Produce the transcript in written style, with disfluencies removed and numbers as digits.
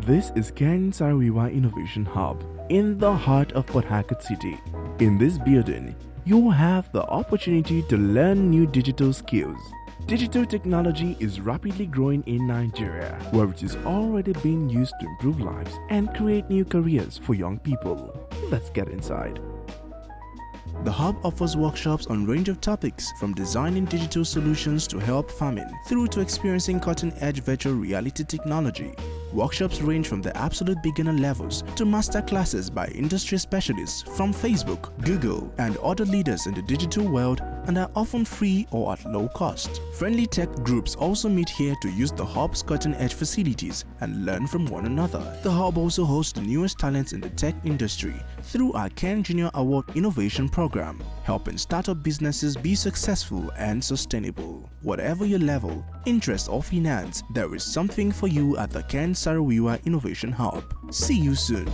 This is Ken Saro-Wiwa Innovation Hub in the heart of Port Harcourt City. In this building, you have the opportunity to learn new digital skills. Digital technology is rapidly growing in Nigeria, where it is already being used to improve lives and create new careers for young people. Let's get inside. The Hub offers workshops on a range of topics, from designing digital solutions to help farming, through to experiencing cutting-edge virtual reality technology. Workshops range from the absolute beginner levels to master classes by industry specialists from Facebook, Google, and other leaders in the digital world, and are often free or at low cost. Friendly tech groups also meet here to use the Hub's cutting-edge facilities and learn from one another. The Hub also hosts the newest talents in the tech industry through our Ken Junior Award Innovation Programme, helping startup businesses be successful and sustainable. Whatever your level, interest or finance, there is something for you at the Ken Saro-Wiwa Innovation Hub. See you soon.